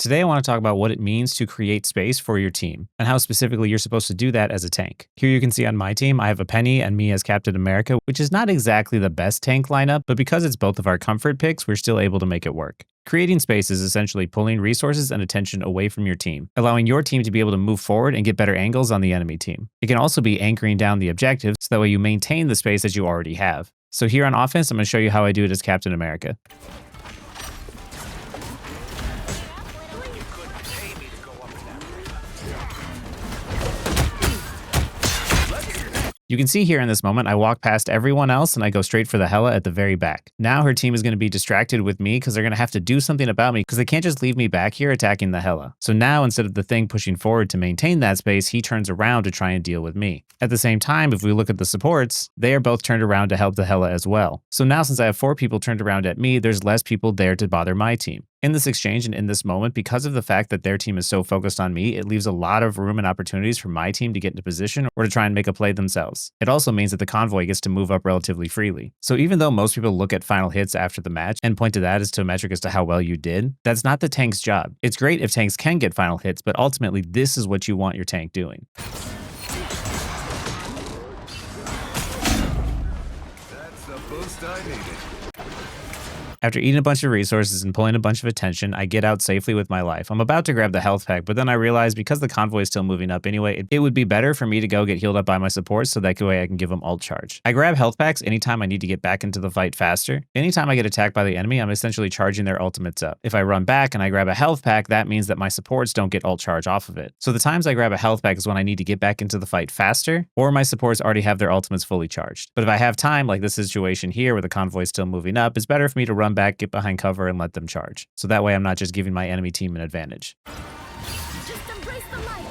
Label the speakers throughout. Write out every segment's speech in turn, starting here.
Speaker 1: Today I want to talk about what it means to create space for your team, and how specifically you're supposed to do that as a tank. Here you can see on my team, I have a Penny and me as Captain America, which is not exactly the best tank lineup, but because it's both of our comfort picks, we're still able to make it work. Creating space is essentially pulling resources and attention away from your team, allowing your team to be able to move forward and get better angles on the enemy team. It can also be anchoring down the objectives, so that way you maintain the space that you already have. So here on offense, I'm going to show you how I do it as Captain America. You can see here in this moment, I walk past everyone else and I go straight for the Hela at the very back. Now her team is going to be distracted with me because they're going to have to do something about me because they can't just leave me back here attacking the Hela. So now instead of the Thing pushing forward to maintain that space, he turns around to try and deal with me. At the same time, if we look at the supports, they are both turned around to help the Hela as well. So now since I have 4 people turned around at me, there's less people there to bother my team. In this exchange and in this moment, because of the fact that their team is so focused on me, it leaves a lot of room and opportunities for my team to get into position or to try and make a play themselves. It also means that the convoy gets to move up relatively freely. So even though most people look at final hits after the match and point to that as to a metric as to how well you did, that's not the tank's job. It's great if tanks can get final hits, but ultimately this is what you want your tank doing.
Speaker 2: That's the boost I needed.
Speaker 1: After eating a bunch of resources and pulling a bunch of attention, I get out safely with my life. I'm about to grab the health pack, but then I realize because the convoy is still moving up anyway, it would be better for me to go get healed up by my supports so that way I can give them ult charge. I grab health packs anytime I need to get back into the fight faster. Anytime I get attacked by the enemy, I'm essentially charging their ultimates up. If I run back and I grab a health pack, that means that my supports don't get ult charge off of it. So the times I grab a health pack is when I need to get back into the fight faster, or my supports already have their ultimates fully charged. But if I have time, like this situation here where the convoy is still moving up, it's better for me to run back, get behind cover, and let them charge. So that way I'm not just giving my enemy team an advantage.
Speaker 3: Just embrace the light.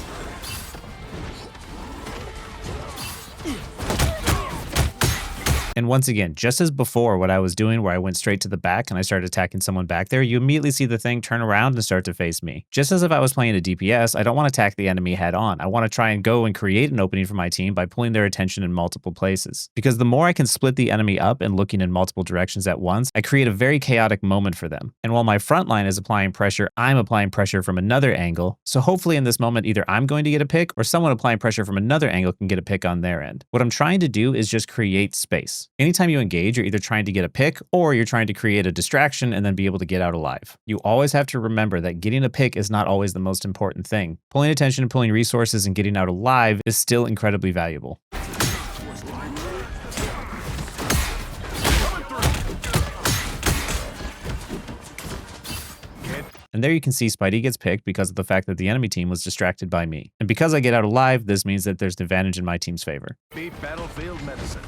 Speaker 1: And once again, just as before what I was doing where I went straight to the back and I started attacking someone back there, you immediately see the Thing turn around and start to face me. Just as if I was playing a DPS, I don't want to attack the enemy head on. I want to try and go and create an opening for my team by pulling their attention in multiple places. Because the more I can split the enemy up and looking in multiple directions at once, I create a very chaotic moment for them. And while my front line is applying pressure, I'm applying pressure from another angle. So hopefully in this moment, either I'm going to get a pick or someone applying pressure from another angle can get a pick on their end. What I'm trying to do is just create space. Anytime you engage, you're either trying to get a pick or you're trying to create a distraction and then be able to get out alive. You always have to remember that getting a pick is not always the most important thing. Pulling attention, pulling resources, and getting out alive is still incredibly valuable. And there you can see Spidey gets picked because of the fact that the enemy team was distracted by me. And because I get out alive, this means that there's an advantage in my team's favor.
Speaker 2: Beat battlefield medicine.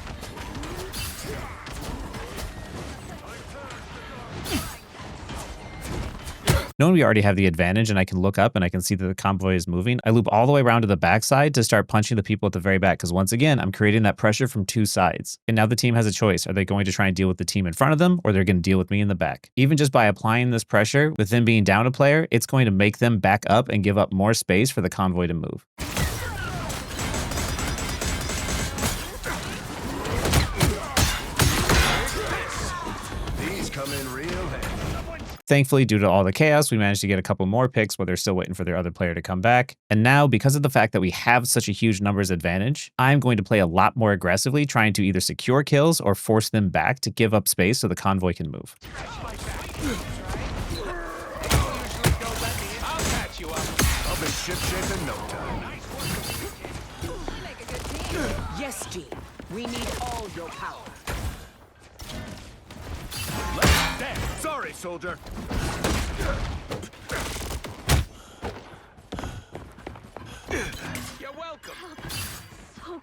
Speaker 1: Knowing we already have the advantage and I can look up and I can see that the convoy is moving, I loop all the way around to the backside to start punching the people at the very back because once again, I'm creating that pressure from 2 sides. And now the team has a choice. Are they going to try and deal with the team in front of them or they're going to deal with me in the back? Even just by applying this pressure, with them being down a player, it's going to make them back up and give up more space for the convoy to move.
Speaker 2: These come in real handy.
Speaker 1: Thankfully, due to all the chaos, we managed to get a couple more picks while they're still waiting for their other player to come back. And now, because of the fact that we have such a huge numbers advantage, I'm going to play a lot more aggressively, trying to either secure kills or force them back to give up space so the convoy can move.
Speaker 2: I'll be shipshape in no time.
Speaker 4: Yes, G. We need all your power.
Speaker 2: Damn, sorry, soldier. You're welcome.
Speaker 3: So cold.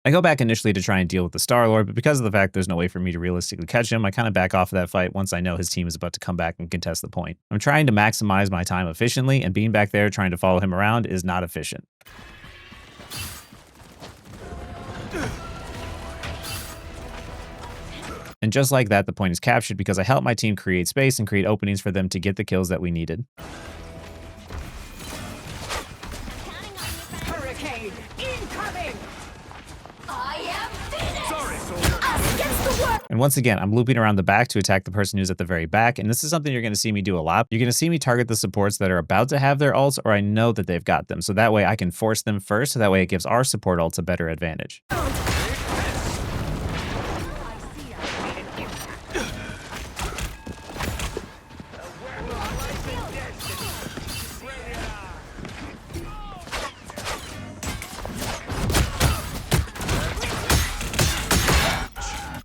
Speaker 1: I go back initially to try and deal with the Star-Lord, but because of the fact there's no way for me to realistically catch him, I kind of back off of that fight once I know his team is about to come back and contest the point. I'm trying to maximize my time efficiently, and being back there trying to follow him around is not efficient. And just like that, the point is captured because I helped my team create space and create openings for them to get the kills that we needed.
Speaker 4: Hurricane incoming!
Speaker 3: I am finished.
Speaker 2: Sorry, soldier.
Speaker 3: Us against the world.
Speaker 1: And once again, I'm looping around the back to attack the person who's at the very back, and this is something you're going to see me do a lot. You're going to see me target the supports that are about to have their ults, or I know that they've got them, so that way I can force them first, so that way it gives our support ults a better advantage.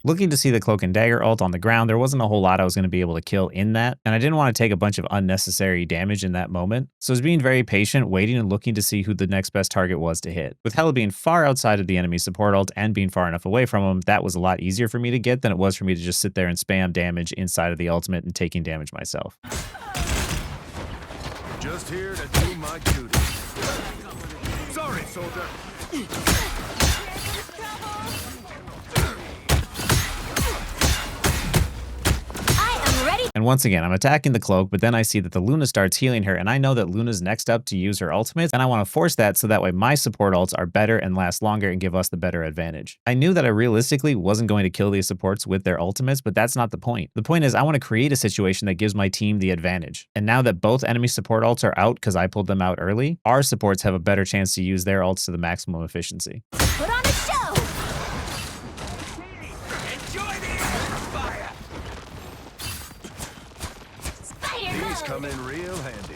Speaker 1: Looking to see the Cloak and Dagger ult on the ground, there wasn't a whole lot I was going to be able to kill in that, and I didn't want to take a bunch of unnecessary damage in that moment, so I was being very patient, waiting and looking to see who the next best target was to hit. With Hela being far outside of the enemy support ult and being far enough away from him, that was a lot easier for me to get than it was for me to just sit there and spam damage inside of the ultimate and taking damage myself.
Speaker 2: Just here to do my duty. Sorry, soldier.
Speaker 1: And once again, I'm attacking the Cloak, but then I see that the Luna starts healing her, and I know that Luna's next up to use her ultimate, and I want to force that so that way my support ults are better and last longer and give us the better advantage. I knew that I realistically wasn't going to kill these supports with their ultimates, but that's not the point. The point is I want to create a situation that gives my team the advantage. And now that both enemy support ults are out because I pulled them out early, our supports have a better chance to use their ults to the maximum efficiency.
Speaker 3: Put on a show.
Speaker 2: Enjoy the air fire.
Speaker 3: Spider
Speaker 2: These
Speaker 3: mode.
Speaker 2: come in real handy.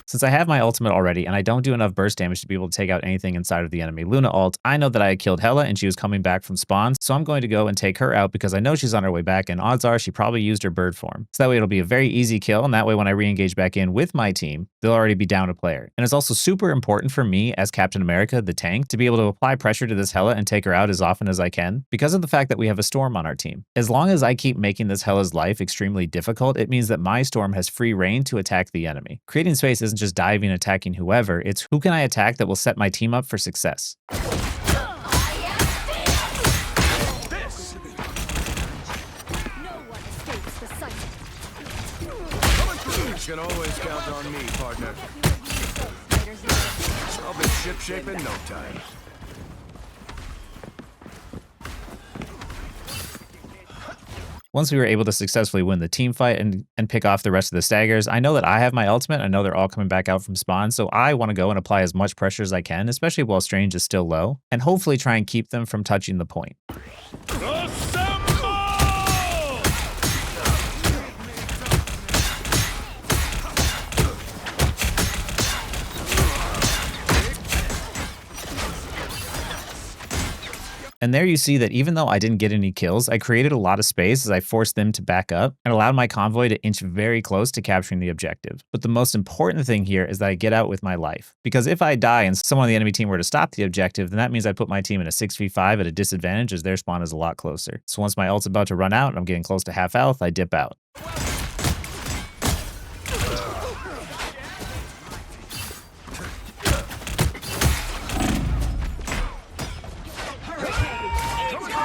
Speaker 1: Since I have my ultimate already and I don't do enough burst damage to be able to take out anything inside of the enemy Luna ult, I know that I had killed Hela and she was coming back from spawn, so I'm going to go and take her out because I know she's on her way back and odds are she probably used her bird form. So that way it'll be a very easy kill, and that way when I re-engage back in with my team, they'll already be down a player. And it's also super important for me as Captain America, the tank, to be able to apply pressure to this Hela and take her out as often as I can because of the fact that we have a Storm on our team. As long as I keep making this Hela's life extremely difficult, it means that my Storm has free reign to attack the enemy. Creating space isn't just diving and attacking whoever, it's who can I attack that will set my team up for success.
Speaker 2: This.
Speaker 3: No one escapes the sight.
Speaker 2: Coming through. You can always count on me, partner. I'll be shipshape in no time.
Speaker 1: Once we were able to successfully win the team fight and pick off the rest of the staggers, I know that I have my ultimate. I know they're all coming back out from spawn, so I want to go and apply as much pressure as I can, especially while Strange is still low, and hopefully try and keep them from touching the point. And there you see that even though I didn't get any kills, I created a lot of space as I forced them to back up and allowed my convoy to inch very close to capturing the objective. But the most important thing here is that I get out with my life. Because if I die and someone on the enemy team were to stop the objective, then that means I put my team in a 6v5 at a disadvantage as their spawn is a lot closer. So once my ult's about to run out and I'm getting close to half health, I dip out.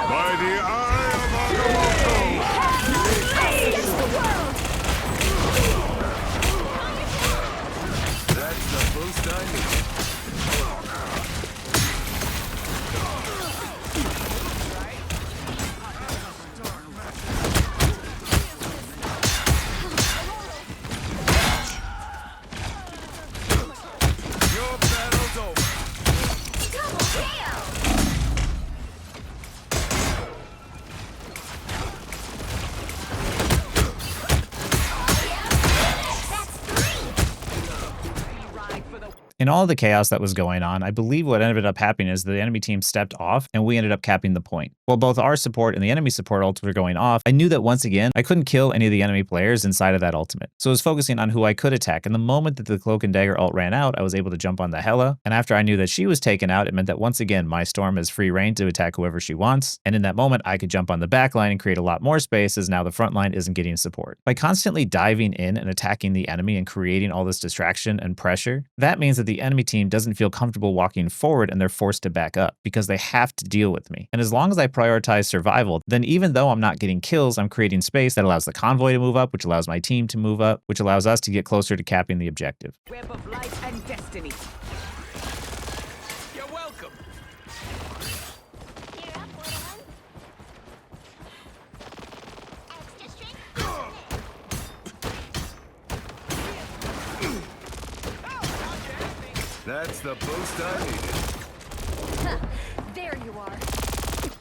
Speaker 2: By the eye of Agamotto!
Speaker 3: Against the world.
Speaker 2: That's the boost I need. Your battle's over.
Speaker 3: Double kill. That's three.
Speaker 1: In all the chaos that was going on, I believe what ended up happening is the enemy team stepped off and we ended up capping the point. While both our support and the enemy support ults were going off, I knew that once again, I couldn't kill any of the enemy players inside of that ultimate. So I was focusing on who I could attack, and the moment that the Cloak and Dagger ult ran out, I was able to jump on the Hela, and after I knew that she was taken out, it meant that once again, my Storm has free reign to attack whoever she wants, and in that moment, I could jump on the back line and create a lot more space as now the front line isn't getting support. By constantly diving in and attacking the enemy and creating all this distraction and pressure, that means that the enemy team doesn't feel comfortable walking forward and they're forced to back up because they have to deal with me. And as long as I prioritize survival, then even though I'm not getting kills, I'm creating space that allows the convoy to move up, which allows my team to move up, which allows us to get closer to capping the objective.
Speaker 4: Web of light and destiny.
Speaker 2: You're welcome.
Speaker 3: Gear up, little one.
Speaker 2: That's the boost I needed.
Speaker 3: There you are.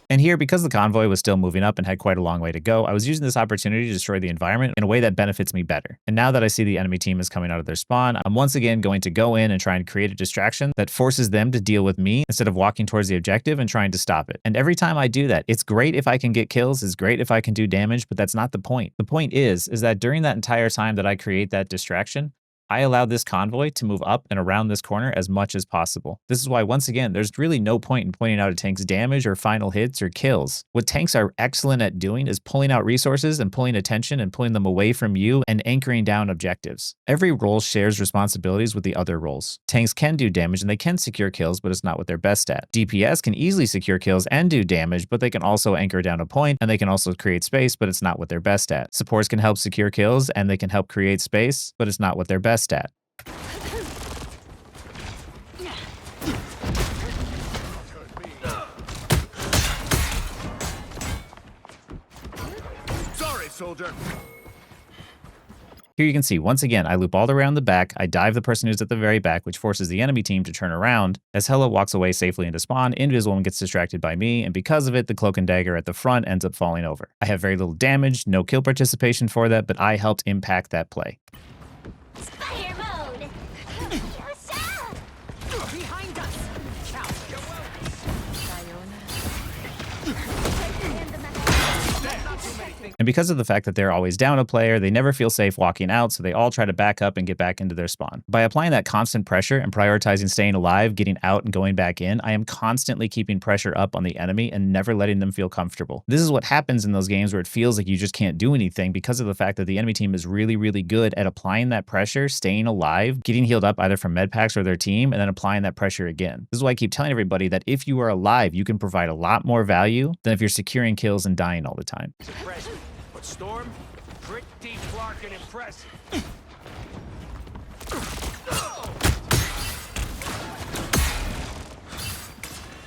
Speaker 1: And here, because the convoy was still moving up and had quite a long way to go, I was using this opportunity to destroy the environment in a way that benefits me better. And now that I see the enemy team is coming out of their spawn, I'm once again going to go in and try and create a distraction that forces them to deal with me instead of walking towards the objective and trying to stop it. And every time I do that, it's great if I can get kills, it's great if I can do damage, but that's not the point. The point is that during that entire time that I create that distraction, I allow this convoy to move up and around this corner as much as possible. This is why, once again, there's really no point in pointing out a tank's damage or final hits or kills. What tanks are excellent at doing is pulling out resources and pulling attention and pulling them away from you and anchoring down objectives. Every role shares responsibilities with the other roles. Tanks can do damage and they can secure kills, but it's not what they're best at. DPS can easily secure kills and do damage, but they can also anchor down a point and they can also create space, but it's not what they're best at. Supports can help secure kills and they can help create space, but it's not what they're best at.
Speaker 2: Sorry, soldier.
Speaker 1: Here you can see, once again, I loop all around the back, I dive the person who's at the very back, which forces the enemy team to turn around. As Hela walks away safely into spawn, Invisible gets distracted by me, and because of it, the cloak and dagger at the front ends up falling over. I have very little damage, no kill participation for that, but I helped impact that play.
Speaker 3: Fire mode. Yosha!
Speaker 4: Behind us! Count.
Speaker 1: And because of the fact that they're always down a player, they never feel safe walking out, so they all try to back up and get back into their spawn. By applying that constant pressure and prioritizing staying alive, getting out and going back in, I am constantly keeping pressure up on the enemy and never letting them feel comfortable. This is what happens in those games where it feels like you just can't do anything because of the fact that the enemy team is really, really good at applying that pressure, staying alive, getting healed up either from med packs or their team, and then applying that pressure again. This is why I keep telling everybody that if you are alive, you can provide a lot more value than if you're securing kills and dying all the time.
Speaker 2: Impressive. But Storm, pretty flarkin' impressive.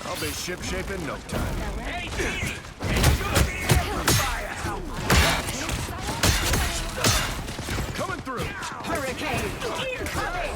Speaker 2: I'll be shipshape in no time. Hey, Dee! Coming through!
Speaker 4: Hurricane! Incoming!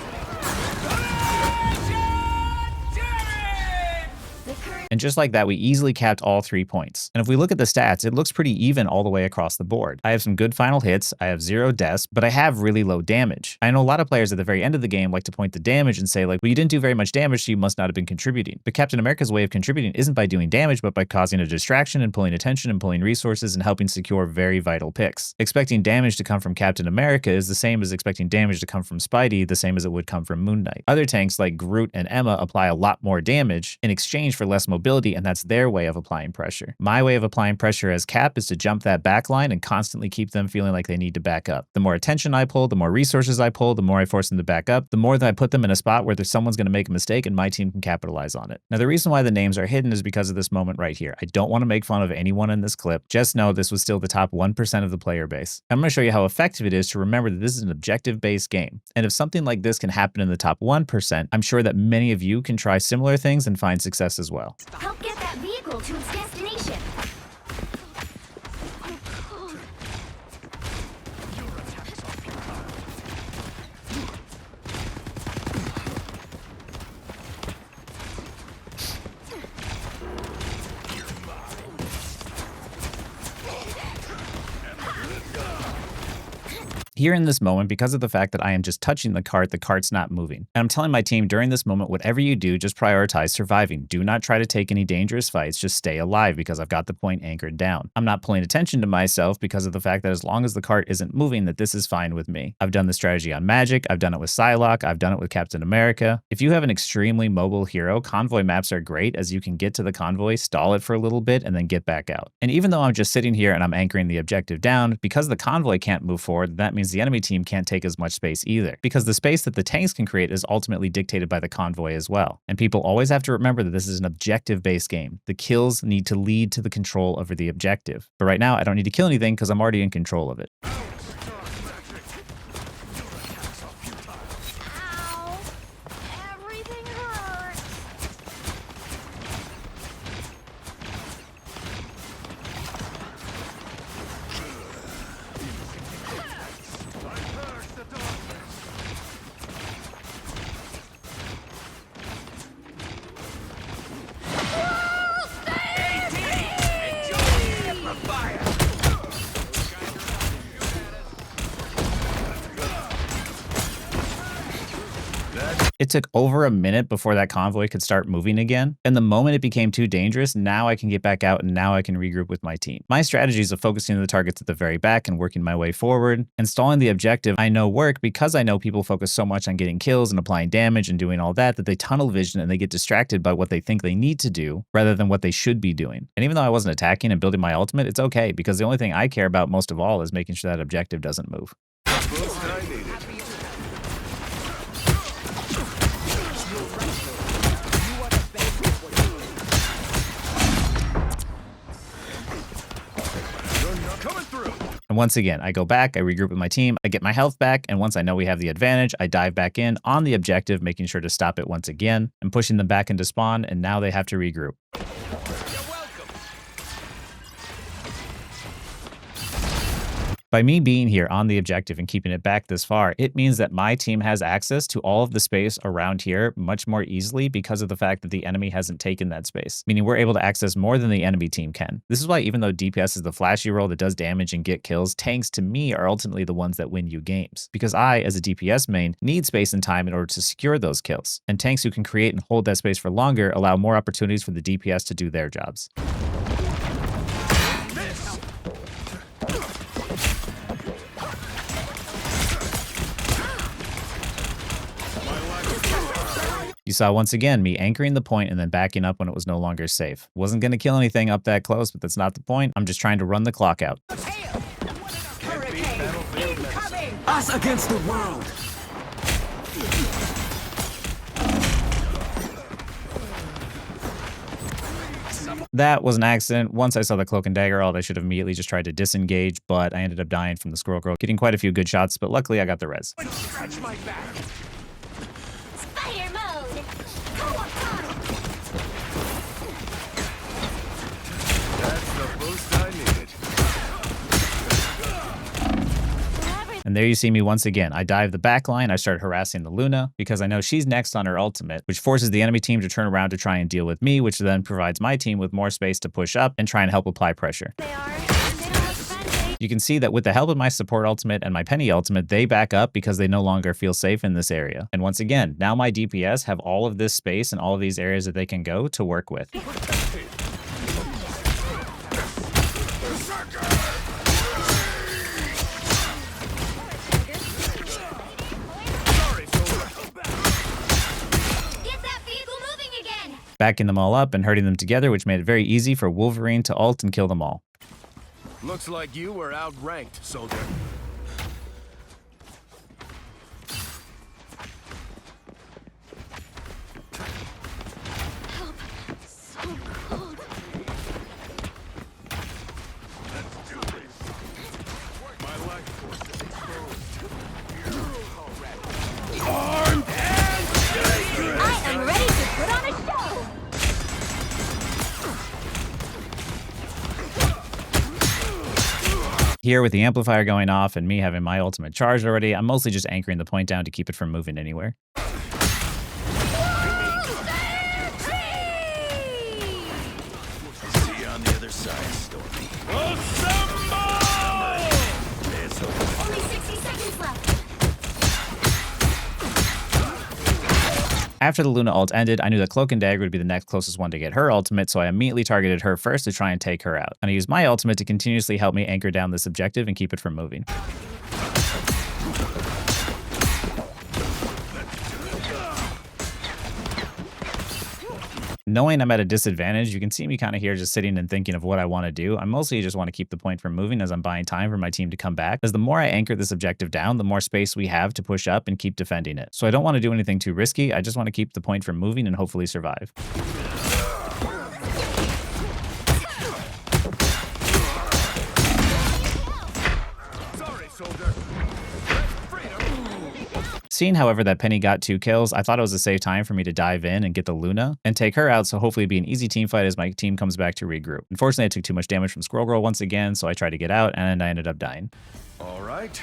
Speaker 1: And just like that, we easily capped all 3 points. And if we look at the stats, it looks pretty even all the way across the board. I have some good final hits, I have 0 deaths, but I have really low damage. I know a lot of players at the very end of the game like to point the damage and say like, well, you didn't do very much damage, so you must not have been contributing. But Captain America's way of contributing isn't by doing damage, but by causing a distraction and pulling attention and pulling resources and helping secure very vital picks. Expecting damage to come from Captain America is the same as expecting damage to come from Spidey, the same as it would come from Moon Knight. Other tanks like Groot and Emma apply a lot more damage in exchange for less mobility, and that's their way of applying pressure. My way of applying pressure as Cap is to jump that back line and constantly keep them feeling like they need to back up. The more attention I pull, the more resources I pull, the more I force them to back up, the more that I put them in a spot where someone's going to make a mistake and my team can capitalize on it. Now, the reason why the names are hidden is because of this moment right here. I don't want to make fun of anyone in this clip. Just know this was still the top 1% of the player base. I'm going to show you how effective it is to remember that this is an objective-based game. And if something like this can happen in the top 1%, I'm sure that many of you can try similar things and find success as well.
Speaker 3: Help get that vehicle to its destination.
Speaker 1: Here in this moment, because of the fact that I am just touching the cart's not moving. And I'm telling my team during this moment, whatever you do, just prioritize surviving. Do not try to take any dangerous fights, just stay alive because I've got the point anchored down. I'm not pulling attention to myself because of the fact that as long as the cart isn't moving, that this is fine with me. I've done the strategy on Magic, I've done it with Psylocke, I've done it with Captain America. If you have an extremely mobile hero, convoy maps are great as you can get to the convoy, stall it for a little bit, and then get back out. And even though I'm just sitting here and I'm anchoring the objective down, because the convoy can't move forward, that means the enemy team can't take as much space either, because the space that the tanks can create is ultimately dictated by the convoy as well. And people always have to remember that this is an objective-based game. The kills need to lead to the control over the objective. But right now, I don't need to kill anything because I'm already in control of it.
Speaker 3: Ow! Everything hurts.
Speaker 1: It took over a minute before that convoy could start moving again, and the moment it became too dangerous, now I can get back out and now I can regroup with my team. My strategies of focusing on the targets at the very back and working my way forward, installing the objective I know work because I know people focus so much on getting kills and applying damage and doing all that they tunnel vision and they get distracted by what they think they need to do rather than what they should be doing. And even though I wasn't attacking and building my ultimate, it's okay because the only thing I care about most of all is making sure that objective doesn't move.
Speaker 2: Boost I needed. Coming through.
Speaker 1: And once again, I go back, I regroup with my team, I get my health back, and once I know we have the advantage, I dive back in on the objective, making sure to stop it once again, and pushing them back into spawn, and now they have to regroup. By me being here on the objective and keeping it back this far, it means that my team has access to all of the space around here much more easily because of the fact that the enemy hasn't taken that space, meaning we're able to access more than the enemy team can. This is why even though DPS is the flashy role that does damage and get kills, tanks to me are ultimately the ones that win you games. Because I, as a DPS main, need space and time in order to secure those kills. And tanks who can create and hold that space for longer allow more opportunities for the DPS to do their jobs. You saw once again me anchoring the point and then backing up when it was no longer safe. Wasn't going to kill anything up that close, but that's not the point. I'm just trying to run the clock out.
Speaker 4: Us against the world.
Speaker 1: That was an accident. Once I saw the cloak and dagger ult, I should have immediately just tried to disengage, but I ended up dying from the squirrel girl, getting quite a few good shots, but luckily I got the res.
Speaker 2: Stretch my back.
Speaker 3: Spider mode! Co-op time!
Speaker 2: That's the boost I needed.
Speaker 1: And there you see me once again. I dive the back line, I start harassing the Luna because I know she's next on her ultimate, which forces the enemy team to turn around to try and deal with me, which then provides my team with more space to push up and try and help apply pressure.
Speaker 3: They are. And they don't look friendly.
Speaker 1: You can see that with the help of my support ultimate and my penny ultimate, they back up because they no longer feel safe in this area. And once again, now my DPS have all of this space and all of these areas that they can go to work with.
Speaker 3: Get that vehicle moving again!
Speaker 1: Backing them all up and hurting them together, which made it very easy for Wolverine to ult and kill them all.
Speaker 2: Looks like you were outranked, soldier.
Speaker 3: So cold.
Speaker 2: Let's do this. My life force is exposed. Armed and dangerous.
Speaker 3: I am ready to put on a show!
Speaker 1: Here with the amplifier going off and me having my ultimate charged already, I'm mostly just anchoring the point down to keep it from moving anywhere.
Speaker 2: See you on the other side, Stormy.
Speaker 3: Only 60 seconds left.
Speaker 1: After the Luna ult ended, I knew that Cloak and Dagger would be the next closest one to get her ultimate, so I immediately targeted her first to try and take her out. And I used my ultimate to continuously help me anchor down this objective and keep it from moving. Knowing I'm at a disadvantage, you can see me kind of here just sitting and thinking of what I want to do. I mostly just want to keep the point from moving as I'm buying time for my team to come back, as the more I anchor this objective down, the more space we have to push up and keep defending it. So I don't want to do anything too risky. I just want to keep the point from moving and hopefully survive.
Speaker 2: Sorry, soldier.
Speaker 1: Seeing, however, that Penny got 2 kills, I thought it was a safe time for me to dive in and get the Luna and take her out, so hopefully it'd be an easy team fight as my team comes back to regroup. Unfortunately, I took too much damage from Squirrel Girl once again, so I tried to get out and I ended up dying.
Speaker 2: All right.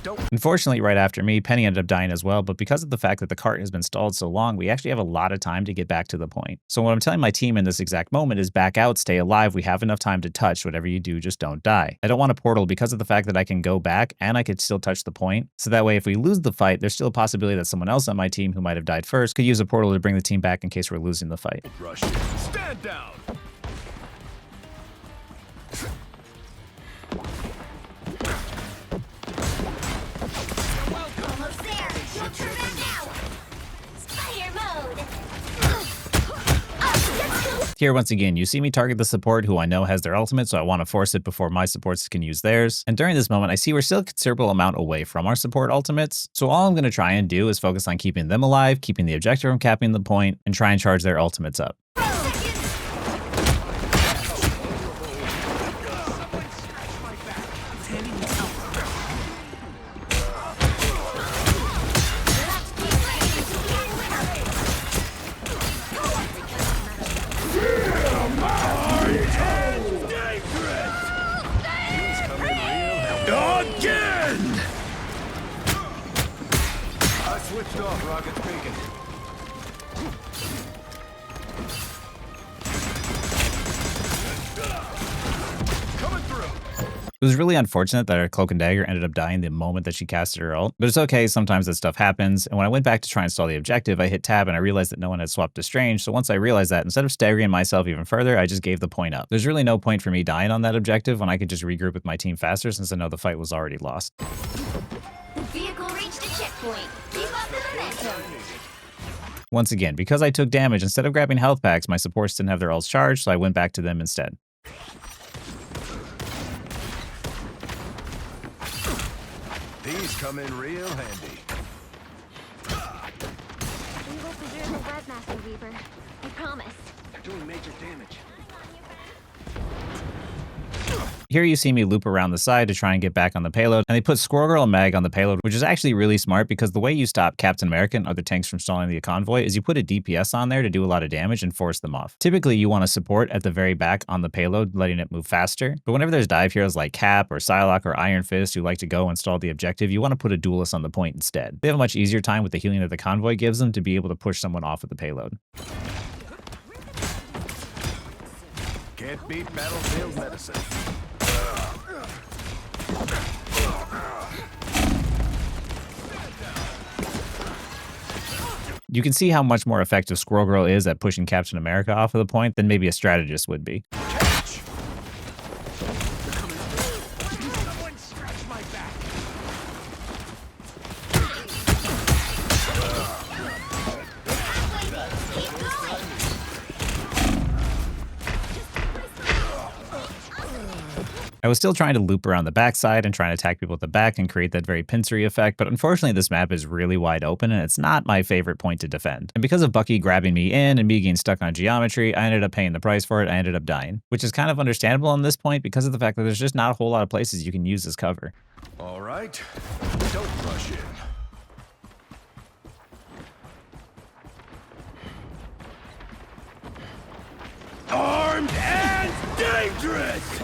Speaker 2: Don't.
Speaker 1: Unfortunately, right after me, Penny ended up dying as well, but because of the fact that the cart has been stalled so long, we actually have a lot of time to get back to the point. So what I'm telling my team in this exact moment is back out, stay alive, we have enough time to touch, whatever you do, just don't die. I don't want a portal because of the fact that I can go back and I could still touch the point, so that way if we lose the fight, there's still a possibility that someone else on my team who might have died first could use a portal to bring the team back in case we're losing the fight.
Speaker 2: Rush in. Stand down.
Speaker 3: Almost there. Don't turn back now. Fire mode.
Speaker 1: Here once again, you see me target the support who I know has their ultimate, so I want to force it before my supports can use theirs. And during this moment, I see we're still a considerable amount away from our support ultimates, so all I'm going to try and do is focus on keeping them alive, keeping the objective from capping the point, and try and charge their ultimates up.
Speaker 2: Again! I switched off rockets peaking. Coming through.
Speaker 1: It was really unfortunate that our Cloak and Dagger ended up dying the moment that she casted her ult, but it's okay, sometimes that stuff happens, and when I went back to try and install the objective, I hit tab and I realized that no one had swapped to Strange, so once I realized that, instead of staggering myself even further, I just gave the point up. There's really no point for me dying on that objective when I could just regroup with my team faster since I know the fight was already lost.
Speaker 3: The vehicle reached a checkpoint. Keep up the momentum.
Speaker 1: Once again, because I took damage, instead of grabbing health packs, my supports didn't have their ults charged, so I went back to them instead.
Speaker 2: These come in real handy.
Speaker 3: We will preserve the webmaster, Reaper. I promise.
Speaker 2: They're doing major damage.
Speaker 1: Here you see me loop around the side to try and get back on the payload, and they put Squirrel Girl and Mag on the payload, which is actually really smart because the way you stop Captain America and other tanks from stalling the convoy is you put a DPS on there to do a lot of damage and force them off. Typically, you want to support at the very back on the payload, letting it move faster, but whenever there's dive heroes like Cap or Psylocke or Iron Fist who like to go install the objective, you want to put a duelist on the point instead. They have a much easier time with the healing that the convoy gives them to be able to push someone off of the payload.
Speaker 2: Can't beat battlefield medicine.
Speaker 1: You can see how much more effective Squirrel Girl is at pushing Captain America off of the point than maybe a strategist would be.
Speaker 2: Catch! Someone scratch my back.
Speaker 3: Keep going.
Speaker 1: I was still trying to loop around the backside and trying to attack people at the back and create that very pincery effect, but unfortunately this map is really wide open and it's not my favorite point to defend. And because of Bucky grabbing me in and me getting stuck on geometry, I ended up paying the price for it. I ended up dying, which is kind of understandable on this point because of the fact that there's just not a whole lot of places you can use this cover.
Speaker 2: All right, don't rush in. Armed and dangerous!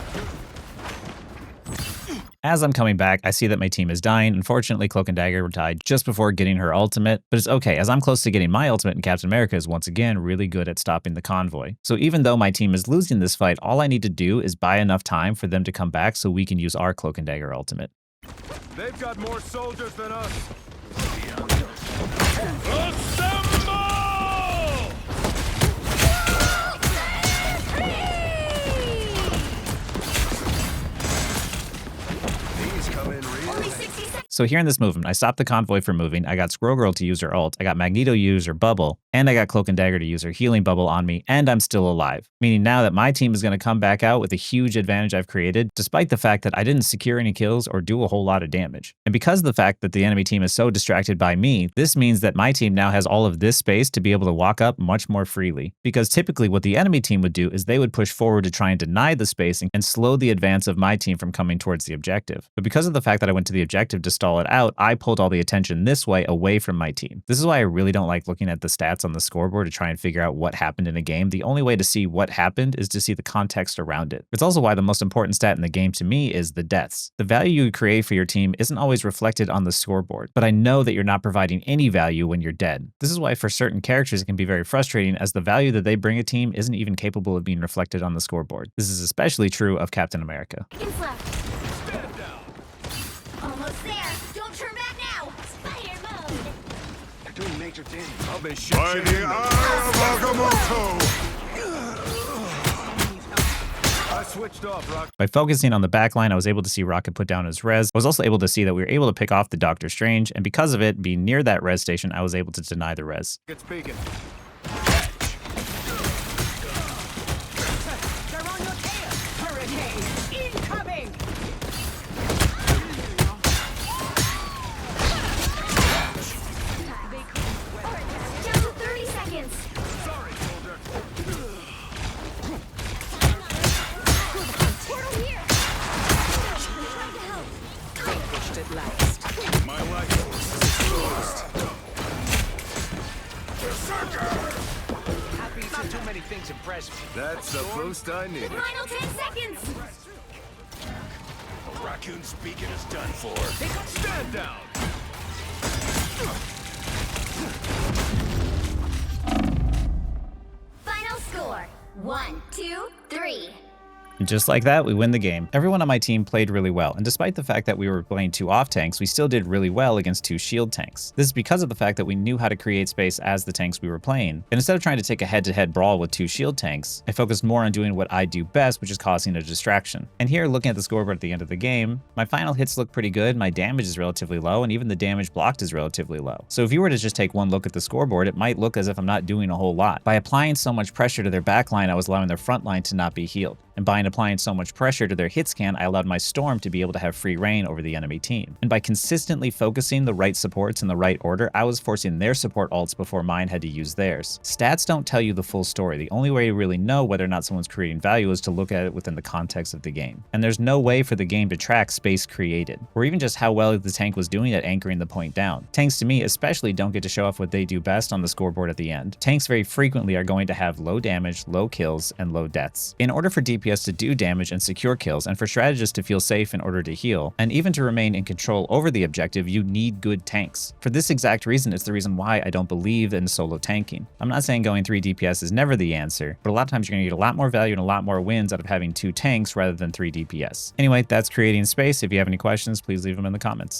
Speaker 1: As I'm coming back, I see that my team is dying. Unfortunately, Cloak and Dagger died just before getting her ultimate, but it's okay, as I'm close to getting my ultimate and Captain America is once again really good at stopping the convoy. So even though my team is losing this fight, all I need to do is buy enough time for them to come back so we can use our Cloak and Dagger ultimate.
Speaker 2: They've got more soldiers than us. Assemble! These come in real
Speaker 3: Only
Speaker 2: handy.
Speaker 3: 60 seconds.
Speaker 1: So here in this movement, I stopped the convoy from moving, I got Squirrel Girl to use her ult, I got Magneto to use her bubble, and I got Cloak and Dagger to use her healing bubble on me, and I'm still alive. Meaning now that my team is going to come back out with a huge advantage I've created, despite the fact that I didn't secure any kills or do a whole lot of damage. And because of the fact that the enemy team is so distracted by me, this means that my team now has all of this space to be able to walk up much more freely. Because typically what the enemy team would do is they would push forward to try and deny the spacing and slow the advance of my team from coming towards the objective. But because of the fact that I went to the objective to stall stall it out, I pulled all the attention this way away from my team. This is why I really don't like looking at the stats on the scoreboard to try and figure out what happened in a game. The only way to see what happened is to see the context around it. It's also why the most important stat in the game to me is the deaths. The value you create for your team isn't always reflected on the scoreboard, but I know that you're not providing any value when you're dead. This is why for certain characters it can be very frustrating, as the value that they bring a team isn't even capable of being reflected on the scoreboard. This is especially true of Captain America.
Speaker 3: Seconds left.
Speaker 2: Stand down.
Speaker 3: Almost there. Don't turn back now. Spider mode.
Speaker 5: They're doing major damage.
Speaker 2: I'll be shit.
Speaker 6: By the eye of Agamotto!
Speaker 2: I switched off, Rock.
Speaker 1: By focusing on the backline, I was able to see Rocket put down his res. I was also able to see that we were able to pick off the Doctor Strange, and because of it being near that res station, I was able to deny the res.
Speaker 2: It's speaking.
Speaker 4: They're on your tail. Hurricane incoming.
Speaker 3: Down to 30 seconds.
Speaker 2: Sorry, soldier.
Speaker 3: Portal here. Trying to help.
Speaker 4: Pushed at last.
Speaker 2: My life force is exposed.
Speaker 5: Happy not too many things impress me.
Speaker 2: That's the boost I needed.
Speaker 3: Final 10 seconds.
Speaker 6: Raccoon's beacon is done for.
Speaker 2: Stand down.
Speaker 3: Final score. 1, 2, 3.
Speaker 1: And just like that, we win the game. Everyone on my team played really well, and despite the fact that we were playing 2 off tanks, we still did really well against 2 shield tanks. This is because of the fact that we knew how to create space as the tanks we were playing. And instead of trying to take a head-to-head brawl with 2 shield tanks, I focused more on doing what I do best, which is causing a distraction. And here, looking at the scoreboard at the end of the game, my final hits look pretty good, my damage is relatively low, and even the damage blocked is relatively low. So if you were to just take one look at the scoreboard, it might look as if I'm not doing a whole lot. By applying so much pressure to their backline, I was allowing their front line to not be healed. And by applying so much pressure to their hit scan, I allowed my Storm to be able to have free reign over the enemy team. And by consistently focusing the right supports in the right order, I was forcing their support ults before mine had to use theirs. Stats don't tell you the full story. The only way to really know whether or not someone's creating value is to look at it within the context of the game. And there's no way for the game to track space created, or even just how well the tank was doing at anchoring the point down. Tanks to me especially don't get to show off what they do best on the scoreboard at the end. Tanks very frequently are going to have low damage, low kills, and low deaths. In order for DPS to do damage and secure kills, and for strategists to feel safe in order to heal, and even to remain in control over the objective, you need good tanks. For this exact reason, it's the reason why I don't believe in solo tanking. I'm not saying going 3 DPS is never the answer, but a lot of times you're going to get a lot more value and a lot more wins out of having 2 tanks rather than 3 DPS. Anyway, that's creating space. If you have any questions, please leave them in the comments.